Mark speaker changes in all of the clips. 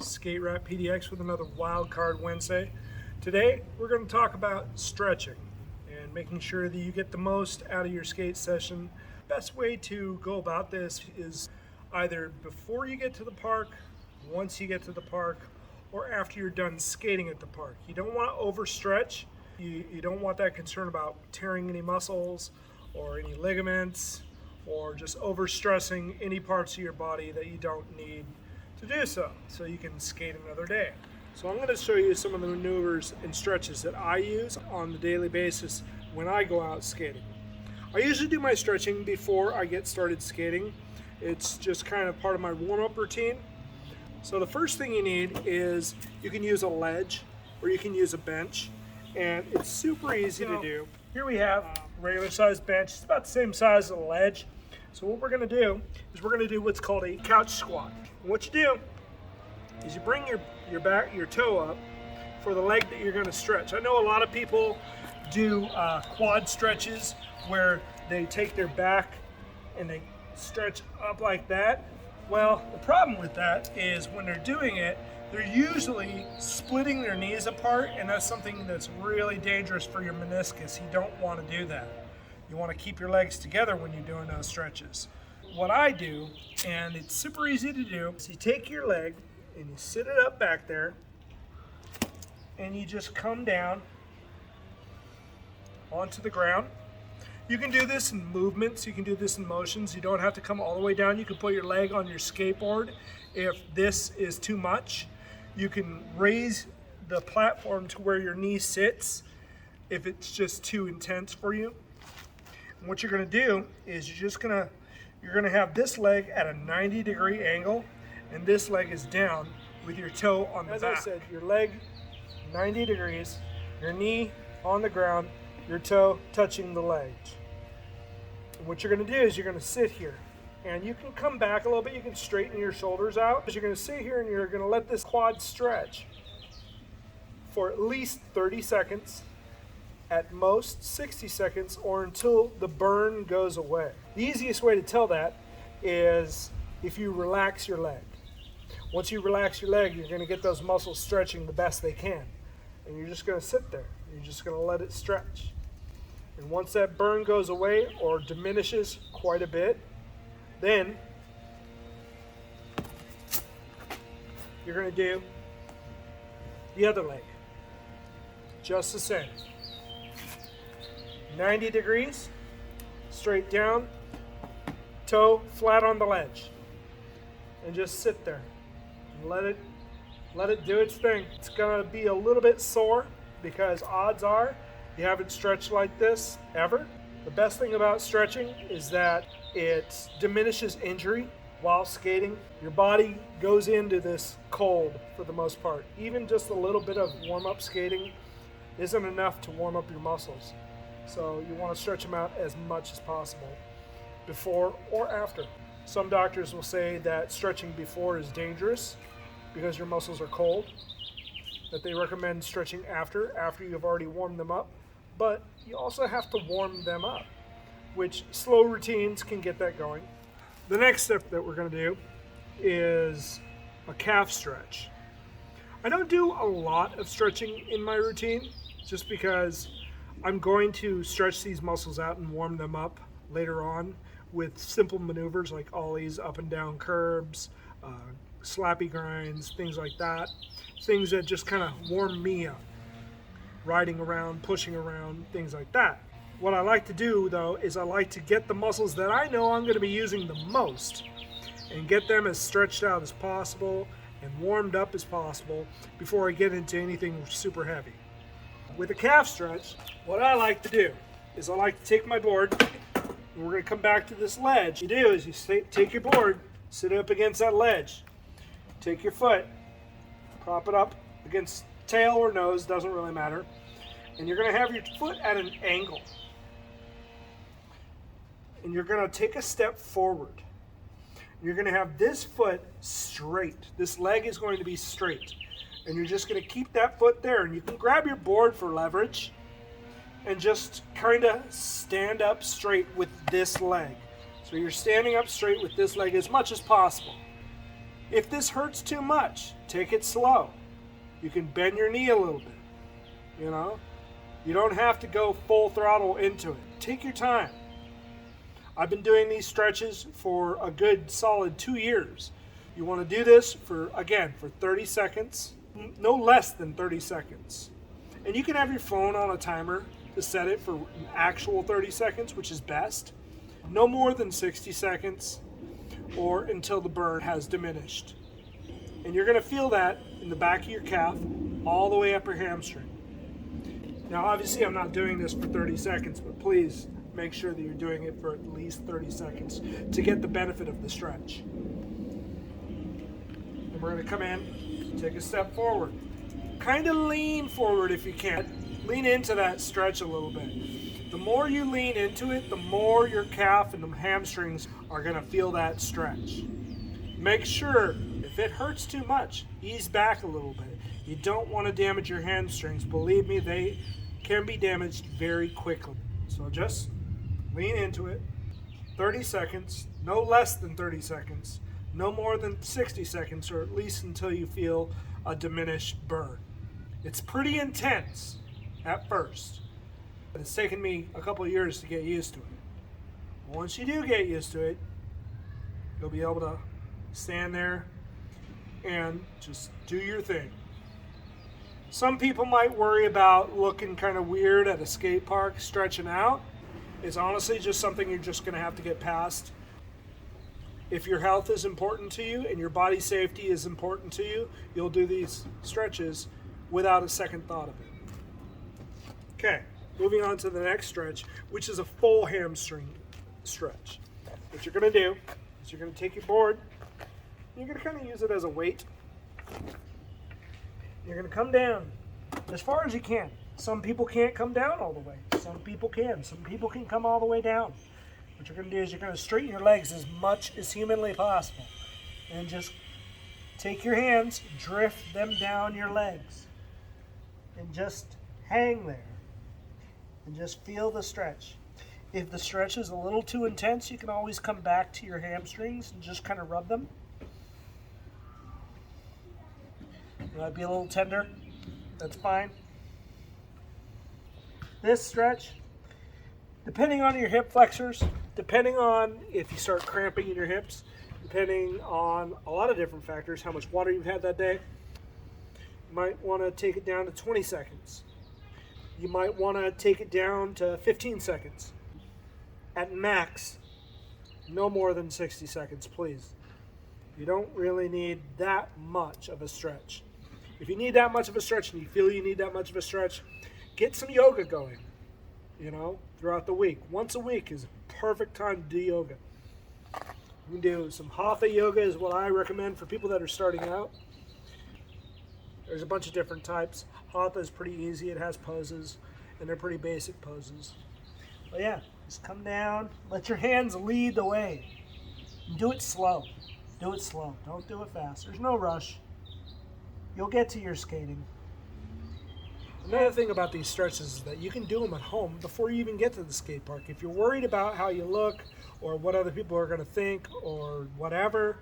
Speaker 1: Skate Rat PDX with another Wild Card Wednesday. Today we're going to talk about stretching and making sure that you get the most out of your skate session. Best way to go about this is either before you get to the park, once you get to the park, or after you're done skating at the park. You don't want to overstretch. You don't want that concern about tearing any muscles or any ligaments or just overstressing any parts of your body that you don't need to do so you can skate another day. So I'm going to show you some of the maneuvers and stretches that I use on the daily basis when I go out skating. I usually do my stretching before I get started skating. It's just kind of part of my warm-up routine. So the first thing you need is you can use a ledge or you can use a bench, and it's super easy to do. Here we have a regular sized bench. It's about the same size as a ledge. So what we're going to do is we're going to do what's called a couch squat. And what you do is you bring your toe up for the leg that you're going to stretch. I know a lot of people do quad stretches where they take their back and they stretch up like that. Well, the problem with that is when they're doing it, they're usually splitting their knees apart, and that's something that's really dangerous for your meniscus. You don't want to do that. You want to keep your legs together when you're doing those stretches. What I do, and it's super easy to do, is you take your leg and you sit it up back there, and you just come down onto the ground. You can do this in movements, you can do this in motions. You don't have to come all the way down. You can put your leg on your skateboard if this is too much. You can raise the platform to where your knee sits if it's just too intense for you. And what you're going to do is you're going to have this leg at a 90-degree angle, and this leg is down with your toe on the back. As I said, your leg 90 degrees, your knee on the ground, your toe touching the ledge. And what you're going to do is you're going to sit here, and you can come back a little bit. You can straighten your shoulders out. You're going to sit here and you're going to let this quad stretch for at least 30 seconds, at most 60 seconds, or until the burn goes away. The easiest way to tell that is if you relax your leg. Once you relax your leg, you're going to get those muscles stretching the best they can. And you're just going to sit there. You're just going to let it stretch. And once that burn goes away or diminishes quite a bit, then you're going to do the other leg. Just the same. 90 degrees, straight down, toe flat on the ledge. And just sit there. And let it do its thing. It's going to be a little bit sore because odds are you haven't stretched like this ever. The best thing about stretching is that it diminishes injury while skating. Your body goes into this cold for the most part. Even just a little bit of warm-up skating isn't enough to warm up your muscles. So you want to stretch them out as much as possible before or after. Some doctors will say that stretching before is dangerous because your muscles are cold, that they recommend stretching after you've already warmed them up. But you also have to warm them up, which slow routines can get that going. The next step that we're going to do is a calf stretch. I don't do a lot of stretching in my routine just because I'm going to stretch these muscles out and warm them up later on with simple maneuvers like ollies, up and down curbs, slappy grinds, things like that. Things that just kind of warm me up. Riding around, pushing around, things like that. What I like to do though is I like to get the muscles that I know I'm going to be using the most and get them as stretched out as possible and warmed up as possible before I get into anything super heavy. With a calf stretch, what I like to do is I like to take my board, and we're going to come back to this ledge. What you do is you take your board, sit it up against that ledge, take your foot, prop it up against tail or nose, doesn't really matter, and you're going to have your foot at an angle. And you're going to take a step forward. You're going to have this foot straight. This leg is going to be straight. And you're just going to keep that foot there. And you can grab your board for leverage and just kind of stand up straight with this leg. So you're standing up straight with this leg as much as possible. If this hurts too much, take it slow. You can bend your knee a little bit, you know. You don't have to go full throttle into it. Take your time. I've been doing these stretches for a good solid 2 years. You want to do this for 30 seconds, no less than 30 seconds. And you can have your phone on a timer to set it for an actual 30 seconds, which is best. No more than 60 seconds or until the burn has diminished. And you're going to feel that in the back of your calf all the way up your hamstring. Now, obviously, I'm not doing this for 30 seconds, but please make sure that you're doing it for at least 30 seconds to get the benefit of the stretch. And we're going to come in, take a step forward. Kind of lean forward if you can. Lean into that stretch a little bit. The more you lean into it, the more your calf and the hamstrings are going to feel that stretch. Make sure, if it hurts too much, ease back a little bit. You don't want to damage your hamstrings. Believe me, they can be damaged very quickly. So just lean into it. 30 seconds, no less than 30 seconds, no more than 60 seconds, or at least until you feel a diminished burn. It's pretty intense at first. It's taken me a couple of years to get used to it. Once you do get used to it, you'll be able to stand there and just do your thing. Some people might worry about looking kind of weird at a skate park stretching out. It's honestly just something you're just going to have to get past. If your health is important to you and your body safety is important to you, you'll do these stretches without a second thought of it. Okay, moving on to the next stretch, which is a full hamstring stretch. What you're going to do is you're going to take your board, and you're going to kind of use it as a weight. You're going to come down as far as you can. Some people can't come down all the way. Some people can. Some people can come all the way down. What you're going to do is you're going to straighten your legs as much as humanly possible. And just take your hands, drift them down your legs. And just hang there. And just feel the stretch. If the stretch is a little too intense, you can always come back to your hamstrings and just kind of rub them. It might be a little tender. That's fine. This stretch, depending on your hip flexors, depending on if you start cramping in your hips, depending on a lot of different factors, how much water you've had that day, you might want to take it down to 20 seconds. You might want to take it down to 15 seconds. At max, no more than 60 seconds, please. You don't really need that much of a stretch. If you need that much of a stretch and you feel you need that much of a stretch, get some yoga going, throughout the week. Once a week is a perfect time to do yoga. You can do some Hatha Yoga is what I recommend for people that are starting out. There's a bunch of different types. Hatha is pretty easy. It has poses, and they're pretty basic poses. But yeah, just come down. Let your hands lead the way. Do it slow. Do it slow. Don't do it fast. There's no rush. You'll get to your skating. Another thing about these stretches is that you can do them at home before you even get to the skate park. If you're worried about how you look or what other people are going to think or whatever,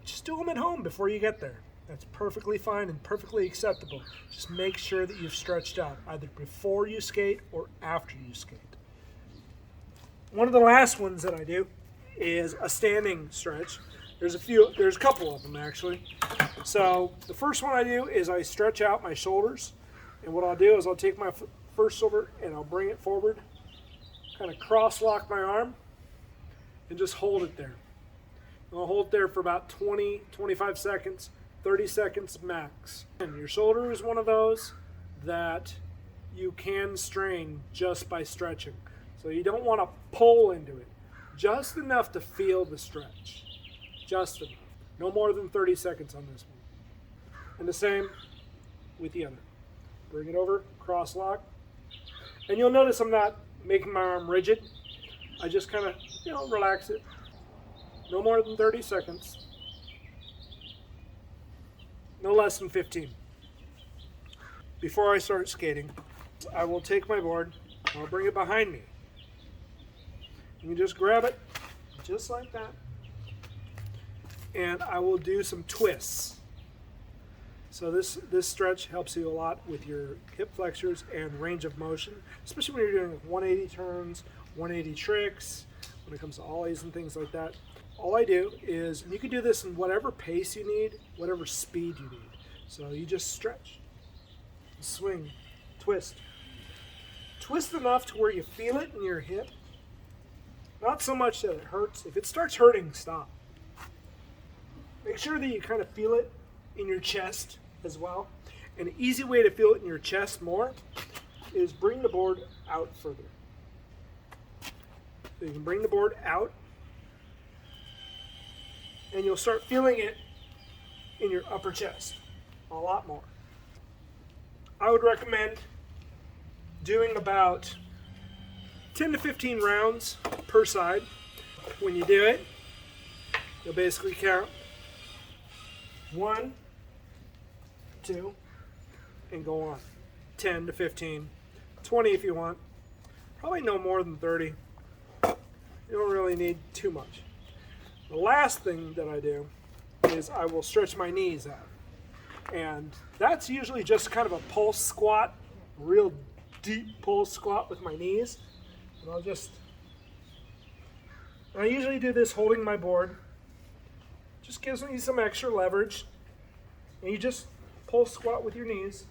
Speaker 1: just do them at home before you get there. That's perfectly fine and perfectly acceptable. Just make sure that you've stretched out either before you skate or after you skate. One of the last ones that I do is a standing stretch. There's a couple of them actually. So the first one I do is I stretch out my shoulders. And what I'll do is I'll take my first shoulder and I'll bring it forward, kind of cross-lock my arm, and just hold it there. And I'll hold it there for about 20, 25 seconds, 30 seconds max. And your shoulder is one of those that you can strain just by stretching. So you don't want to pull into it. Just enough to feel the stretch. Just enough. No more than 30 seconds on this one. And the same with the other. Bring it over, cross lock. And you'll notice I'm not making my arm rigid. I just kind of, relax it. No more than 30 seconds. No less than 15. Before I start skating, I will take my board, I'll bring it behind me. You can just grab it, just like that. and I will do some twists. So this stretch helps you a lot with your hip flexors and range of motion, especially when you're doing 180 turns, 180 tricks, when it comes to ollies and things like that. All I do is, and you can do this in whatever pace you need, whatever speed you need. So you just stretch, swing, twist. Twist enough to where you feel it in your hip. Not so much that it hurts. If it starts hurting, stop. Make sure that you kind of feel it in your chest as well. An easy way to feel it in your chest more is bring the board out further. So you can bring the board out, and you'll start feeling it in your upper chest a lot more. I would recommend doing about 10 to 15 rounds per side. When you do it, you'll basically count 1, 2, and go on. 10 to 15, 20 if you want. Probably no more than 30. You don't really need too much. The last thing that I do is I will stretch my knees out. And that's usually just kind of a pulse squat, real deep pulse squat with my knees. And I usually do this holding my board. Just gives me some extra leverage. And you just pulse squat with your knees.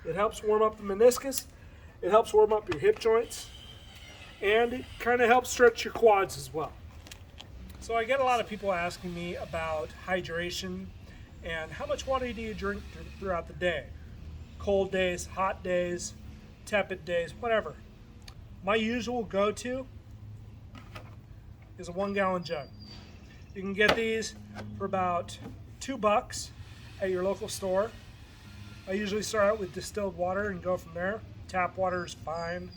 Speaker 1: It helps warm up the meniscus. It helps warm up your hip joints. And it kind of helps stretch your quads as well. So I get a lot of people asking me about hydration and how much water do you drink throughout the day? Cold days, hot days, tepid days, whatever. My usual go-to is a 1 gallon jug. You can get these for about $2 at your local store. I usually start out with distilled water and go from there. Tap water is fine.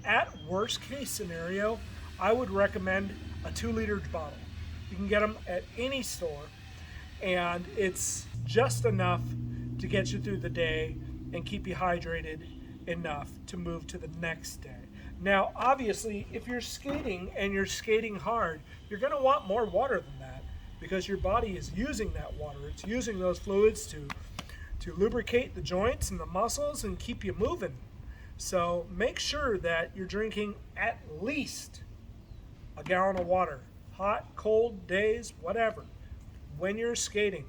Speaker 1: At worst case scenario, I would recommend a 2-liter bottle. You can get them at any store, and it's just enough to get you through the day and keep you hydrated enough to move to the next day. Now, obviously, if you're skating and you're skating hard, you're going to want more water than that because your body is using that water. It's using those fluids to lubricate the joints and the muscles and keep you moving. So make sure that you're drinking at least a gallon of water. Hot, cold days, whatever. When you're skating,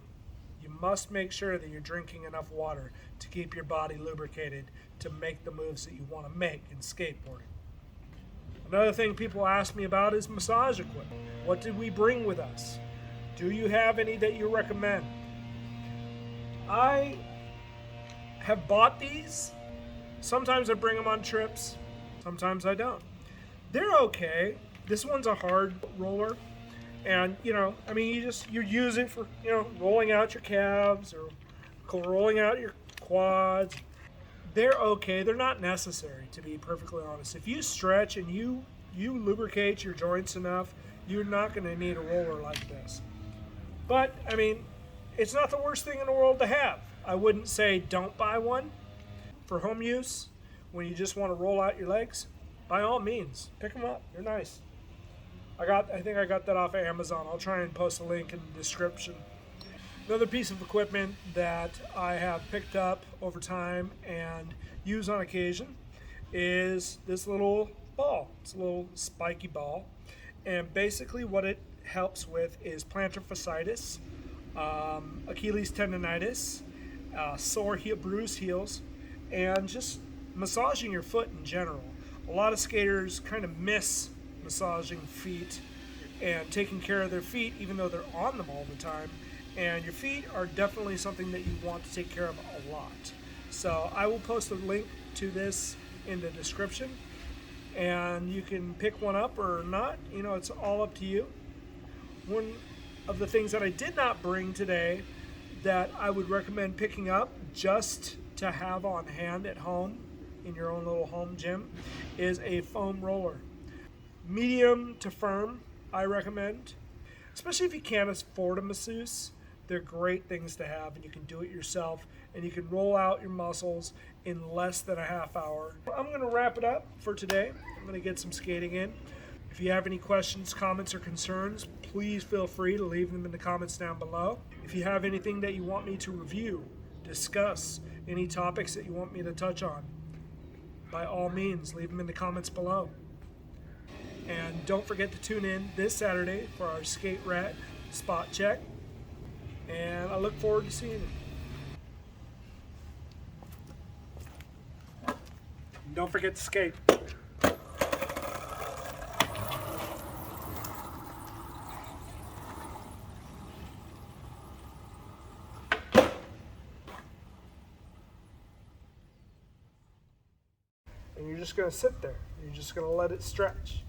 Speaker 1: you must make sure that you're drinking enough water to keep your body lubricated to make the moves that you want to make in skateboarding. Another thing people ask me about is massage equipment. What did we bring with us? Do you have any that you recommend? I have bought these. Sometimes I bring them on trips. Sometimes I don't. They're okay. This one's a hard roller. And, you use it for, rolling out your calves or rolling out your quads. They're okay. They're not necessary, to be perfectly honest. If you stretch and you lubricate your joints enough, you're not going to need a roller like this. But, it's not the worst thing in the world to have. I wouldn't say don't buy one. For home use, when you just want to roll out your legs, by all means, pick them up. They're nice. I think I got that off of Amazon. I'll try and post a link in the description. Another piece of equipment that I have picked up over time and use on occasion is this little ball. It's a little spiky ball. And basically what it helps with is plantar fasciitis, Achilles tendonitis, sore heel, bruised heels, and just massaging your foot in general. A lot of skaters kind of miss massaging feet and taking care of their feet even though they're on them all the time, and your feet are definitely something that you want to take care of a lot. So I will post a link to this in the description, and you can pick one up or not. It's all up to you. One of the things that I did not bring today that I would recommend picking up just to have on hand at home in your own little home gym is a foam roller. Medium to firm, I recommend. Especially if you can't afford a masseuse, they're great things to have, and you can do it yourself, and you can roll out your muscles in less than a half hour. I'm going to wrap it up for today. I'm going to get some skating in. If you have any questions, comments, or concerns, please feel free to leave them in the comments down below. If you have anything that you want me to review, discuss, any topics that you want me to touch on, by all means, leave them in the comments below. And don't forget to tune in this Saturday for our skate rat spot check. And I look forward to seeing you. And don't forget to skate. And you're just going to sit there. You're just going to let it stretch.